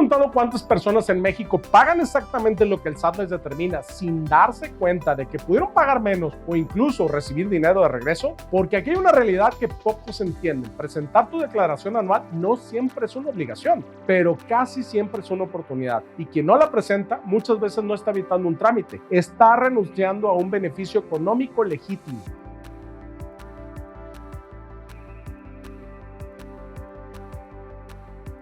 preguntado cuántas personas en México pagan exactamente lo que el SAT les determina sin darse cuenta de que pudieron pagar menos o incluso recibir dinero de regreso? Porque aquí hay una realidad que pocos entienden. Presentar tu declaración anual no siempre es una obligación, pero casi siempre es una oportunidad. Y quien no la presenta muchas veces no está evitando un trámite, está renunciando a un beneficio económico legítimo.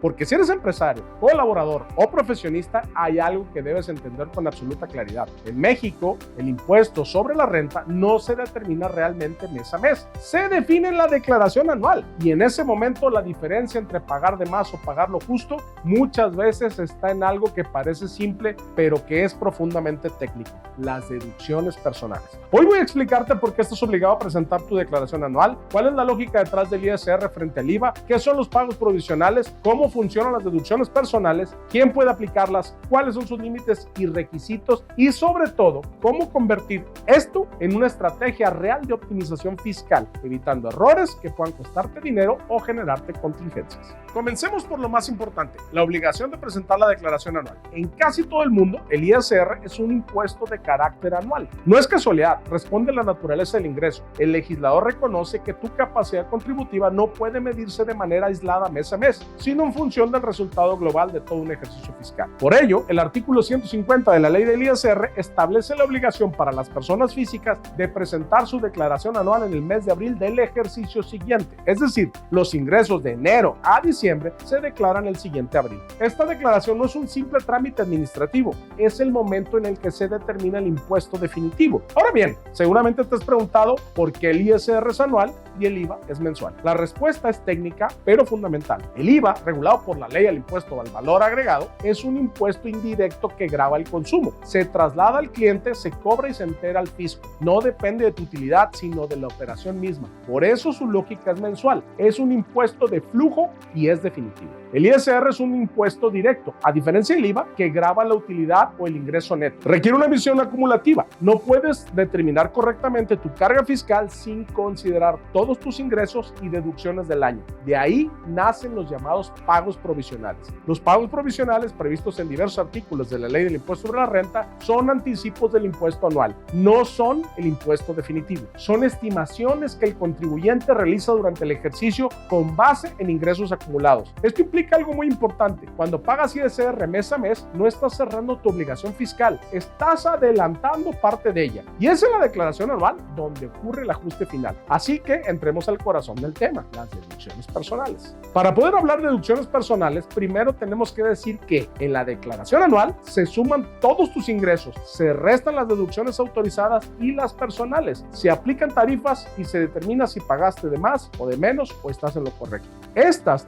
Porque si eres empresario, colaborador o profesionista, hay algo que debes entender con absoluta claridad. En México, el impuesto sobre la renta no se determina realmente mes a mes. Se define en la declaración anual y en ese momento la diferencia entre pagar de más o pagar lo justo muchas veces está en algo que parece simple, pero que es profundamente técnico: las deducciones personales. Hoy voy a explicarte por qué estás obligado a presentar tu declaración anual, cuál es la lógica detrás del ISR frente al IVA, qué son los pagos provisionales, cómo funcionan las deducciones personales, quién puede aplicarlas, cuáles son sus límites y requisitos y sobre todo, cómo convertir esto en una estrategia real de optimización fiscal, evitando errores que puedan costarte dinero o generarte contingencias. Comencemos por lo más importante, la obligación de presentar la declaración anual. En casi todo el mundo, el ISR es un impuesto de carácter anual. No es casualidad, responde a la naturaleza del ingreso. El legislador reconoce que tu capacidad contributiva no puede medirse de manera aislada mes a mes, sino en función del resultado global de todo un ejercicio fiscal. Por ello, el artículo 150 de la ley del ISR establece la obligación para las personas físicas de presentar su declaración anual en el mes de abril del ejercicio siguiente. Es decir, los ingresos de enero a diciembre se declaran el siguiente abril. Esta declaración no es un simple trámite administrativo, es el momento en el que se determina el impuesto definitivo. Ahora bien, seguramente te has preguntado por qué el ISR es anual y el IVA es mensual. La respuesta es técnica, pero fundamental. El IVA, regulado por la ley al impuesto al valor agregado, es un impuesto indirecto que grava el consumo. Se traslada al cliente, se cobra y se entera al fisco. No depende de tu utilidad, sino de la operación misma. Por eso su lógica es mensual. Es un impuesto de flujo y es definitivo. El ISR es un impuesto directo, a diferencia del IVA, que grava la utilidad o el ingreso neto. Requiere una visión acumulativa. No puedes determinar correctamente tu carga fiscal sin considerar todos tus ingresos y deducciones del año. De ahí nacen los llamados pagos provisionales. Los pagos provisionales, previstos en diversos artículos de la ley del impuesto sobre la renta, son anticipos del impuesto anual. No son el impuesto definitivo. Son estimaciones que el contribuyente realiza durante el ejercicio con base en ingresos acumulados. Esto implica algo muy importante. Cuando pagas ISR mes a mes, no estás cerrando tu obligación fiscal, estás adelantando parte de ella. Y es en la declaración anual donde ocurre el ajuste final. Así que entremos al corazón del tema, las deducciones personales. Para poder hablar de deducciones personales, primero tenemos que decir que en la declaración anual se suman todos tus ingresos, se restan las deducciones autorizadas y las personales, se aplican tarifas y se determina si pagaste de más o de menos o estás en lo correcto.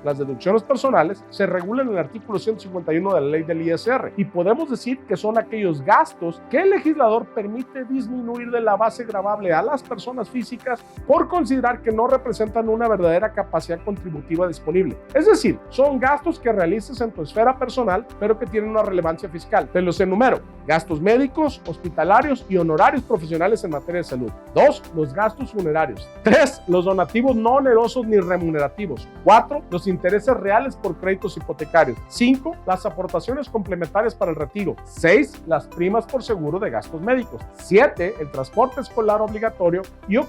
Las deducciones personales, se regulan en el artículo 151 de la ley del ISR y podemos decir que son aquellos gastos que el legislador permite disminuir de la base gravable a las personas físicas por considerar que no representan una verdadera capacidad contributiva disponible. Es decir, son gastos que realices en tu esfera personal, pero que tienen una relevancia fiscal. Te los enumero: gastos médicos, hospitalarios y honorarios profesionales en materia de salud. 2. Los gastos funerarios. 3. Los donativos no onerosos ni remunerativos. 4. Los intereses reales por créditos hipotecarios. 5. Las aportaciones complementarias para el retiro. 6. Las primas por seguro de gastos médicos. 7. El transporte escolar obligatorio. Y 8.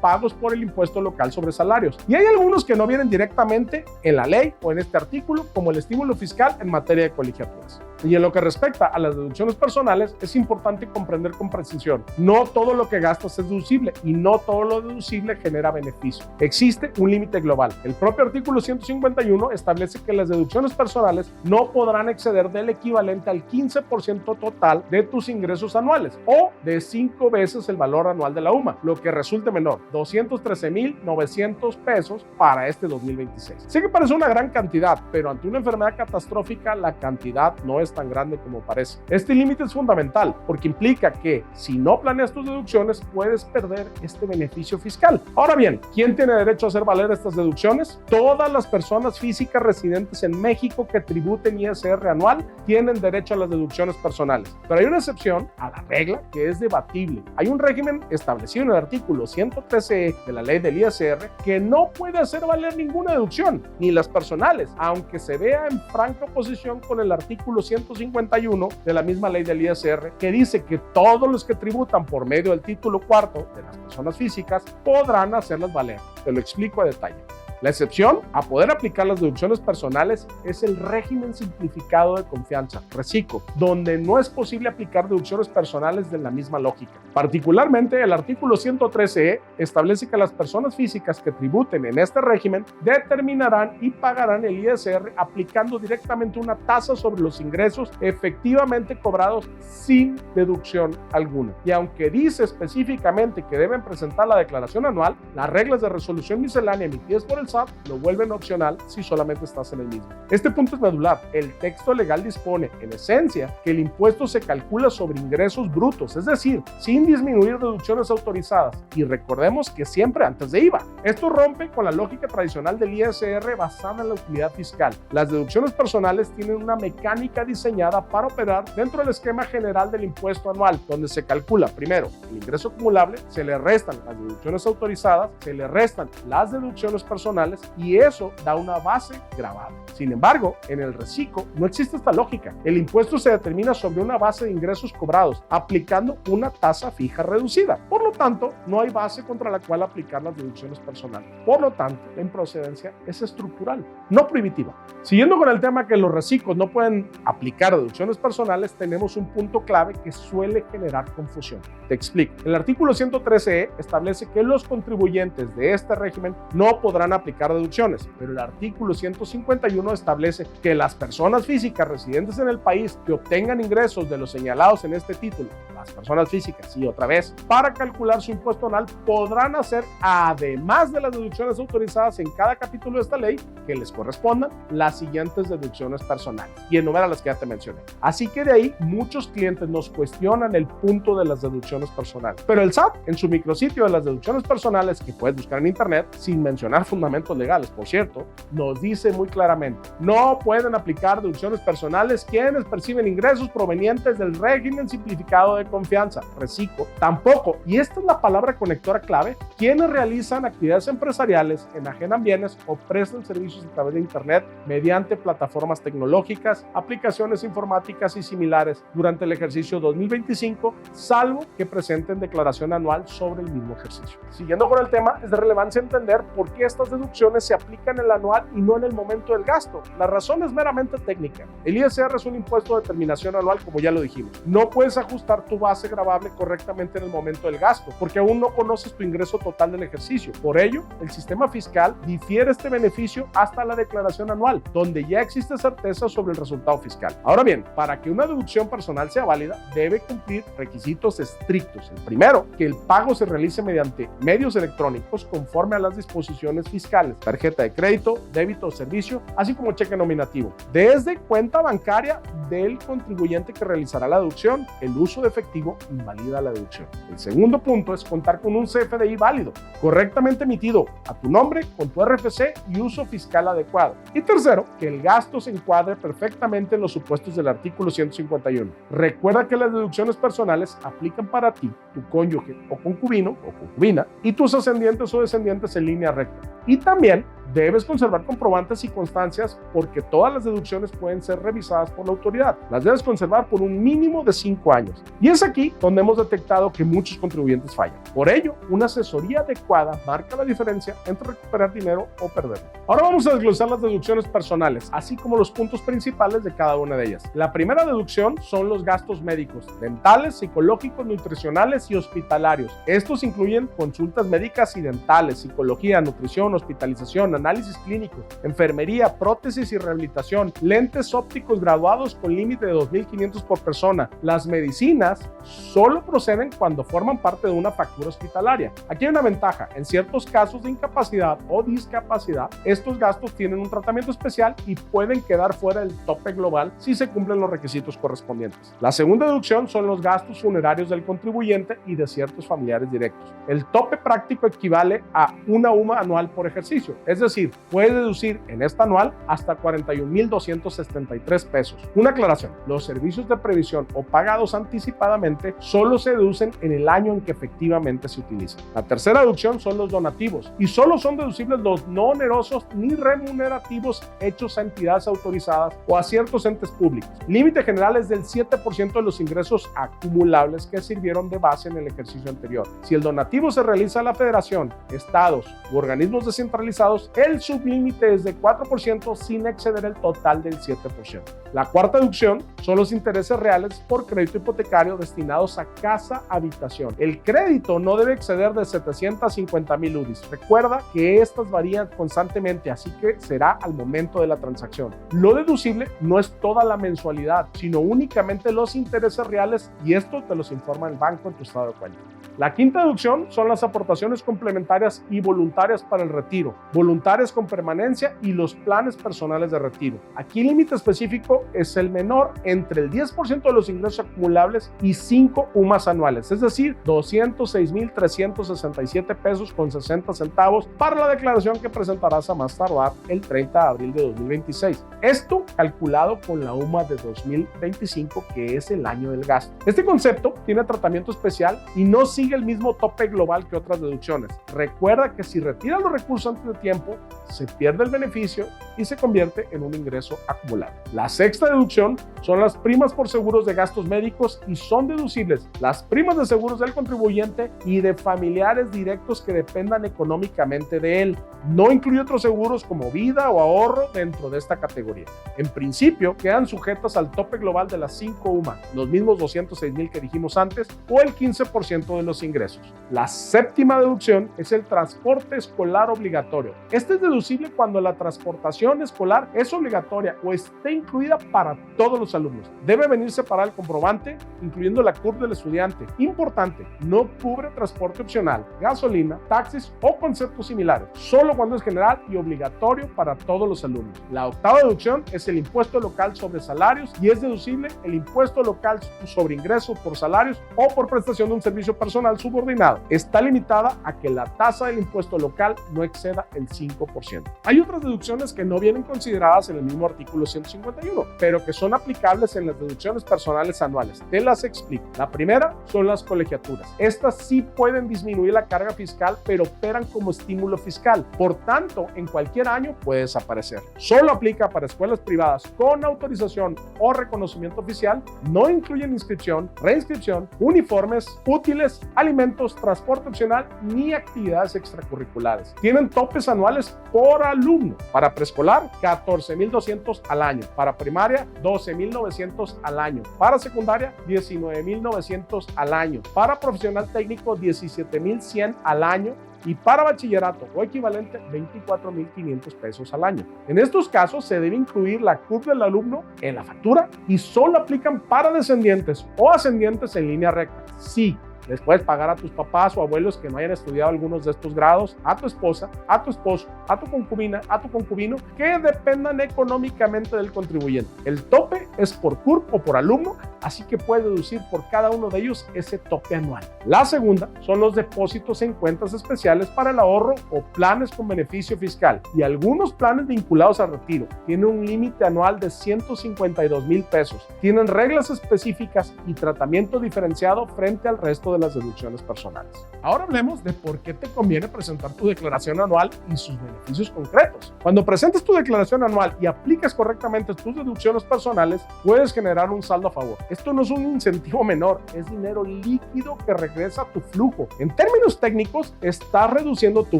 Pagos por el impuesto local sobre salarios. Y hay algunos que no vienen directamente en la ley o en este artículo, como el estímulo fiscal en materia de colegiaturas. Y en lo que respecta a las deducciones personales, es importante comprender con precisión: no todo lo que gastas es deducible y no todo lo deducible genera beneficio. Existe un límite global. El propio artículo 151 establece que las deducciones personales no podrán exceder del equivalente al 15% total de tus ingresos anuales o de 5 veces el valor anual de la UMA, lo que resulte menor, 213,900 pesos para este 2026. Sé que parece una gran cantidad, pero ante una enfermedad catastrófica la cantidad no es es tan grande como parece. Este límite es fundamental porque implica que si no planeas tus deducciones puedes perder este beneficio fiscal. Ahora bien, ¿quién tiene derecho a hacer valer estas deducciones? Todas las personas físicas residentes en México que tributen ISR anual tienen derecho a las deducciones personales. Pero hay una excepción a la regla que es debatible. Hay un régimen establecido en el artículo 113E de la ley del ISR que no puede hacer valer ninguna deducción, ni las personales, aunque se vea en franca oposición con el artículo 151 de la misma ley del ISR, que dice que todos los que tributan por medio del título cuarto de las personas físicas podrán hacerlas valer. Te lo explico a detalle. La excepción a poder aplicar las deducciones personales es el régimen simplificado de confianza, RECICO, donde no es posible aplicar deducciones personales de la misma lógica. Particularmente, el artículo 113E establece que las personas físicas que tributen en este régimen determinarán y pagarán el ISR aplicando directamente una tasa sobre los ingresos efectivamente cobrados sin deducción alguna. Y aunque dice específicamente que deben presentar la declaración anual, las reglas de resolución miscelánea emitidas por el SAT lo vuelven opcional si solamente estás en el mismo. Este punto es medular. El texto legal dispone, en esencia, que el impuesto se calcula sobre ingresos brutos, es decir, sin disminuir deducciones autorizadas. Y recordemos que siempre antes de IVA. Esto rompe con la lógica tradicional del ISR basada en la utilidad fiscal. Las deducciones personales tienen una mecánica diseñada para operar dentro del esquema general del impuesto anual, donde se calcula primero el ingreso acumulable, se le restan las deducciones autorizadas, se le restan las deducciones personales y eso da una base gravada. Sin embargo, en el RECICO no existe esta lógica. El impuesto se determina sobre una base de ingresos cobrados, aplicando una tasa fija reducida. Por lo tanto, no hay base contra la cual aplicar las deducciones personales. Por lo tanto, la improcedencia es estructural, no prohibitiva. Siguiendo con el tema que los RECICOs no pueden aplicar deducciones personales, tenemos un punto clave que suele generar confusión. Te explico. El artículo 113E establece que los contribuyentes de este régimen no podrán aplicar deducciones, pero el artículo 151 establece que las personas físicas residentes en el país que obtengan ingresos de los señalados en este título, las personas físicas, y otra vez, para calcular su impuesto anual, podrán hacer, además de las deducciones autorizadas en cada capítulo de esta ley, que les correspondan las siguientes deducciones personales, y enumera las que ya te mencioné. Así que de ahí, muchos clientes nos cuestionan el punto de las deducciones personales. Pero el SAT, en su micrositio de las deducciones personales, que puedes buscar en internet, sin mencionar fundamentos legales, por cierto, nos dice muy claramente, no pueden aplicar deducciones personales quienes perciben ingresos provenientes del régimen simplificado de confianza, RECICO, tampoco, y esta es la palabra conectora clave, quienes realizan actividades empresariales, enajenan bienes o prestan servicios a través de internet mediante plataformas tecnológicas, aplicaciones informáticas y similares durante el ejercicio 2025, salvo que presenten declaración anual sobre el mismo ejercicio. Siguiendo con el tema, es de relevancia entender por qué estas deducciones se aplican en el anual y no en el momento del gasto. La razón es meramente técnica. El ISR es un impuesto de determinación anual, como ya lo dijimos. No puedes ajustar tu base gravable correctamente en el momento del gasto, porque aún no conoces tu ingreso total del ejercicio. Por ello, el sistema fiscal difiere este beneficio hasta la declaración anual, donde ya existe certeza sobre el resultado fiscal. Ahora bien, para que una deducción personal sea válida, debe cumplir requisitos estrictos. El primero, que el pago se realice mediante medios electrónicos conforme a las disposiciones fiscales, tarjeta de crédito, débito o servicio, así como cheque nominativo, desde cuenta bancaria del contribuyente que realizará la deducción. El uso de efectivo invalida la deducción. El segundo punto es contar con un CFDI válido, correctamente emitido a tu nombre, con tu RFC y uso fiscal adecuado. Y tercero, que el gasto se encuadre perfectamente en los supuestos del artículo 151. Recuerda que las deducciones personales aplican para ti, tu cónyuge o concubino o concubina y tus ascendientes o descendientes en línea recta. Y también debes conservar comprobantes y constancias porque todas las deducciones pueden ser revisadas por la autoridad. Las debes conservar por un mínimo de 5 años. Y es aquí donde hemos detectado que muchos contribuyentes fallan. Por ello, una asesoría adecuada marca la diferencia entre recuperar dinero o perderlo. Ahora vamos a desglosar las deducciones personales, así como los puntos principales de cada una de ellas. La primera deducción son los gastos médicos, dentales, psicológicos, nutricionales y hospitalarios. Estos incluyen consultas médicas y dentales, psicología, nutrición, hospitalización, análisis clínicos, enfermería, prótesis y rehabilitación, lentes ópticos graduados con límite de 2.500 por persona. Las medicinas solo proceden cuando forman parte de una factura hospitalaria. Aquí hay una ventaja: en ciertos casos de incapacidad o discapacidad, estos gastos tienen un tratamiento especial y pueden quedar fuera del tope global si se cumplen los requisitos correspondientes. La segunda deducción son los gastos funerarios del contribuyente y de ciertos familiares directos. El tope práctico equivale a una UMA anual por ejercicio, es decir, puede deducir en esta anual hasta 41,273 pesos. Una aclaración: los servicios de previsión o pagados anticipadamente solo se deducen en el año en que efectivamente se utilizan. La tercera deducción son los donativos y solo son deducibles los no onerosos ni remunerativos hechos a entidades autorizadas o a ciertos entes públicos. Límite general es del 7% de los ingresos acumulables que sirvieron de base en el ejercicio anterior. Si el donativo se realiza a la federación, estados u organismos descentralizados, el sublímite es de 4% sin exceder el total del 7%. La cuarta deducción son los intereses reales por crédito hipotecario destinados a casa-habitación. El crédito no debe exceder de 750,000 UDIs. Recuerda que estas varían constantemente, así que será al momento de la transacción. Lo deducible no es toda la mensualidad, sino únicamente los intereses reales, y esto te los informa el banco en tu estado de cuenta. La quinta deducción son las aportaciones complementarias y voluntarias para el retiro, voluntarias con permanencia y los planes personales de retiro. Aquí el límite específico es el menor entre el 10% de los ingresos acumulables y 5 UMAs anuales, es decir, 206,367 pesos con 60 centavos para la declaración que presentarás a más tardar el 30 de abril de 2026. Esto calculado con la UMA de 2025, que es el año del gasto. Este concepto tiene tratamiento especial y no sigue el mismo tope global que otras deducciones. Recuerda que si retiras los recursos antes de tiempo, se pierde el beneficio y se convierte en un ingreso acumulado. La sexta deducción son las primas por seguros de gastos médicos y son deducibles las primas de seguros del contribuyente y de familiares directos que dependan económicamente de él. No incluye otros seguros como vida o ahorro dentro de esta categoría. En principio, quedan sujetas al tope global de las 5 UMA, los mismos 206,000 que dijimos antes, o el 15% de los ingresos. La séptima deducción es el transporte escolar obligatorio. Este es deducible cuando la transportación escolar es obligatoria o esté incluida para todos los alumnos. Debe venir separado el comprobante, incluyendo la CURP del estudiante. Importante, no cubre transporte opcional, gasolina, taxis o conceptos similares, solo cuando es general y obligatorio para todos los alumnos. La octava deducción es el impuesto local sobre salarios y es deducible el impuesto local sobre ingresos por salarios o por prestación de un servicio personal subordinado. Está limitada a que la tasa del impuesto local no exceda el 5%. Hay otras deducciones que no vienen consideradas en el mismo artículo 151, pero que son aplicables en las deducciones personales anuales. Te las explico. La primera son las colegiaturas. Estas sí pueden disminuir la carga fiscal, pero operan como estímulo fiscal. Por tanto, en cualquier año puede desaparecer. Solo aplica para escuelas privadas con autorización o reconocimiento oficial. No incluyen inscripción, reinscripción, uniformes, útiles, alimentos, transporte opcional ni actividades extracurriculares. Tienen topes anuales por alumno. Para preescolar, 14,200 al año. Para primaria, 12,900 al año. Para secundaria, 19,900 al año. Para profesional técnico, 17,100 al año. Y para bachillerato o equivalente, 24,500 pesos al año. En estos casos se debe incluir la CURP del alumno en la factura y solo aplican para descendientes o ascendientes en línea recta. Sí, les puedes pagar a tus papás o abuelos que no hayan estudiado algunos de estos grados, a tu esposa, a tu esposo, a tu concubina, a tu concubino, que dependan económicamente del contribuyente. El tope es por CURP o por alumno, así que puedes deducir por cada uno de ellos ese tope anual. La segunda son los depósitos en cuentas especiales para el ahorro o planes con beneficio fiscal, y algunos planes vinculados al retiro tienen un límite anual de 152,000 pesos. Tienen reglas específicas y tratamiento diferenciado frente al resto de las deducciones personales. Ahora hablemos de por qué te conviene presentar tu declaración anual y sus beneficios concretos. Cuando presentes tu declaración anual y aplicas correctamente tus deducciones personales, puedes generar un saldo a favor. esto no es un incentivo menor, es dinero líquido que regresa a tu flujo. En términos técnicos, estás reduciendo tu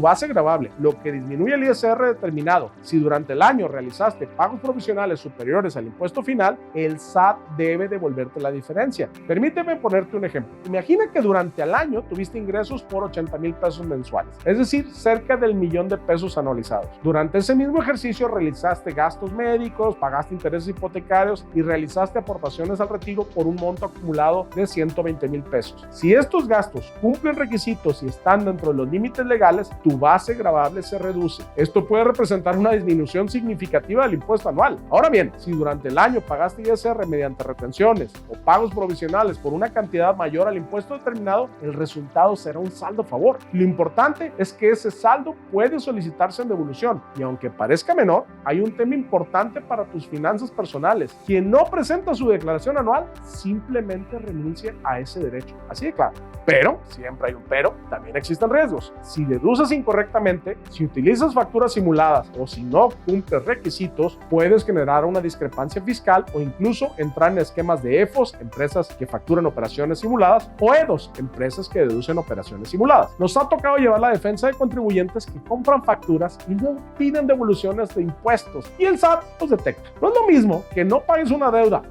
base gravable, lo que disminuye el ISR determinado. Si durante el año realizaste pagos provisionales superiores al impuesto final, el SAT debe devolverte la diferencia. Permíteme ponerte un ejemplo. Imagina que durante el año tuviste ingresos por 80,000 pesos mensuales, es decir, cerca del $1,000,000 anualizados. Durante ese mismo ejercicio realizaste gastos médicos, pagaste intereses hipotecarios y realizaste aportaciones al retiro por un monto acumulado de 120,000 pesos. Si estos gastos cumplen requisitos y están dentro de los límites legales, tu base gravable se reduce. Esto puede representar una disminución significativa del impuesto anual. Ahora bien, si durante el año pagaste ISR mediante retenciones o pagos provisionales por una cantidad mayor al impuesto determinado, el resultado será un saldo a favor. Lo importante es que ese saldo puede solicitarse en devolución y aunque parezca menor, hay un tema importante para tus finanzas personales. Quien no presenta su declaración anual simplemente renuncia a ese derecho. Así de claro. Pero, siempre hay un pero, también existen riesgos. Si deduces incorrectamente, si utilizas facturas simuladas o si no cumples requisitos, puedes generar una discrepancia fiscal o incluso entrar en esquemas de EFOS, empresas que facturan operaciones simuladas, o EDOS, empresas que deducen operaciones simuladas. Nos ha tocado llevar la defensa de contribuyentes que compran facturas y no piden devoluciones de impuestos y el SAT los detecta. No es lo mismo que no pagues una deuda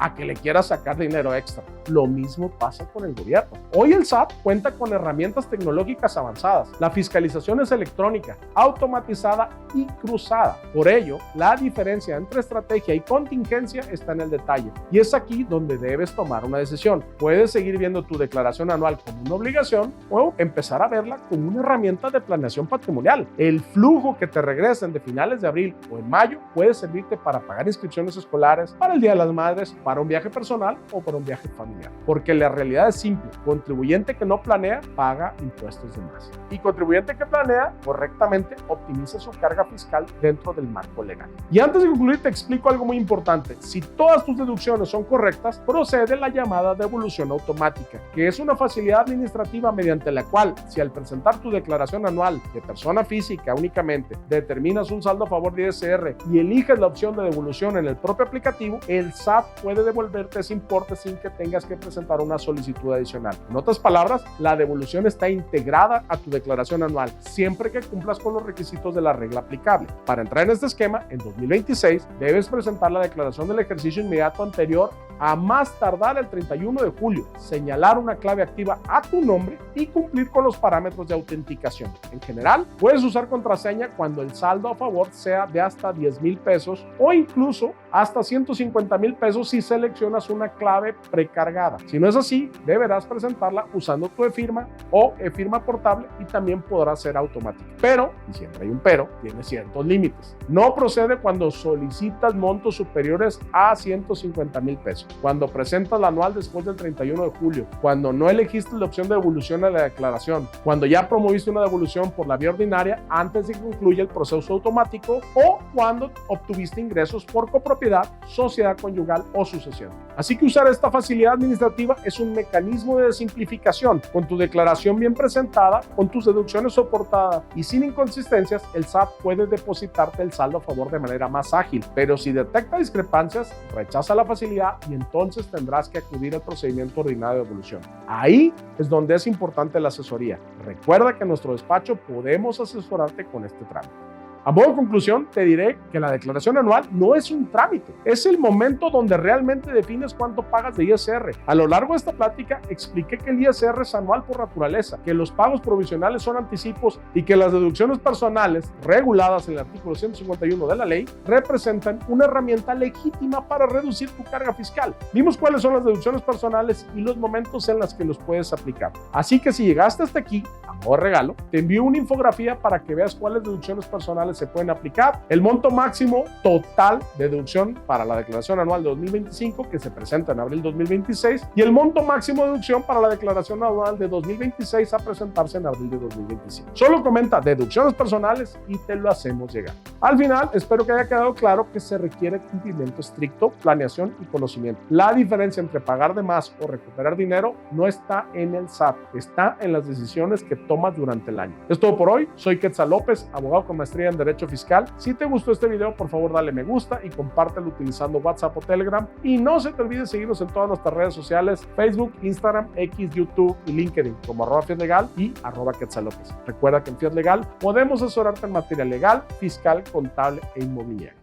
a que le quieras sacar dinero extra. Lo mismo pasa con el gobierno. Hoy el SAT cuenta con herramientas tecnológicas avanzadas. La fiscalización es electrónica, automatizada y cruzada. Por ello, la diferencia entre estrategia y contingencia está en el detalle. Y es aquí donde debes tomar una decisión. Puedes seguir viendo tu declaración anual como una obligación o empezar a verla como una herramienta de planeación patrimonial. El flujo que te regresen de finales de abril o en mayo puede servirte para pagar inscripciones escolares, para el Día de las Madres, para un viaje personal o para un viaje familiar. Porque la realidad es simple. Contribuyente que no planea, paga impuestos de más. Y contribuyente que planea correctamente, optimiza su carga fiscal dentro del marco legal. Y antes de concluir, te explico algo muy importante. Si todas tus deducciones son correctas, procede la llamada devolución automática, que es una facilidad administrativa mediante la cual, si al presentar tu declaración anual de persona física únicamente, determinas un saldo a favor de ISR y eliges la opción de devolución en el propio aplicativo, el SAT puede devolverte ese importe sin que tengas que presentar una solicitud adicional. En otras palabras, la devolución está integrada a tu declaración anual, siempre que cumplas con los requisitos de la regla aplicable. Para entrar en este esquema, en 2026, debes presentar la declaración del ejercicio inmediato anterior a más tardar el 31 de julio, señalar una clave activa a tu nombre y cumplir con los parámetros de autenticación. En general, puedes usar contraseña cuando el saldo a favor sea de hasta 10,000 pesos o incluso hasta 150,000 pesos si seleccionas una clave precargada. Si no es así, deberás presentarla usando tu e-firma o e-firma portable y también podrá ser automática. Pero, y siempre hay un pero, tiene ciertos límites. No procede cuando solicitas montos superiores a 150,000 pesos. Cuando presentas la anual después del 31 de julio, cuando no elegiste la opción de devolución a la declaración, cuando ya promoviste una devolución por la vía ordinaria antes de que concluya el proceso automático o cuando obtuviste ingresos por copropiedad, sociedad conyugal o sucesión. Así que usar esta facilidad administrativa es un mecanismo de simplificación. Con tu declaración bien presentada, con tus deducciones soportadas y sin inconsistencias, el SAT puede depositarte el saldo a favor de manera más ágil. Pero si detecta discrepancias, rechaza la facilidad y entonces tendrás que acudir al procedimiento ordinario de devolución. Ahí es donde es importante la asesoría. Recuerda que en nuestro despacho podemos asesorarte con este trámite. A modo de conclusión, te diré que la declaración anual no es un trámite, es el momento donde realmente defines cuánto pagas de ISR. A lo largo de esta plática expliqué que el ISR es anual por naturaleza, que los pagos provisionales son anticipos y que las deducciones personales, reguladas en el artículo 151 de la ley, representan una herramienta legítima para reducir tu carga fiscal. Vimos cuáles son las deducciones personales y los momentos en los que los puedes aplicar. Así que si llegaste hasta aquí, a modo de regalo, te envío una infografía para que veas cuáles deducciones personales se pueden aplicar, el monto máximo total de deducción para la declaración anual de 2025 que se presenta en abril 2026 y el monto máximo de deducción para la declaración anual de 2026 a presentarse en abril de 2025. Solo comenta deducciones personales y te lo hacemos llegar. Al final, espero que haya quedado claro que se requiere cumplimiento estricto, planeación y conocimiento. La diferencia entre pagar de más o recuperar dinero no está en el SAT, está en las decisiones que tomas durante el año. Es todo por hoy. Soy Quetzal López, abogado con maestría en Derecho Fiscal. Si te gustó este video, por favor dale me gusta y compártelo utilizando WhatsApp o Telegram. Y no se te olvide seguirnos en todas nuestras redes sociales: Facebook, Instagram, X, YouTube y LinkedIn como @FiatLegal y @Quetzal López. Recuerda que en Fiat Legal podemos asesorarte en materia legal, fiscal, contable e inmobiliaria.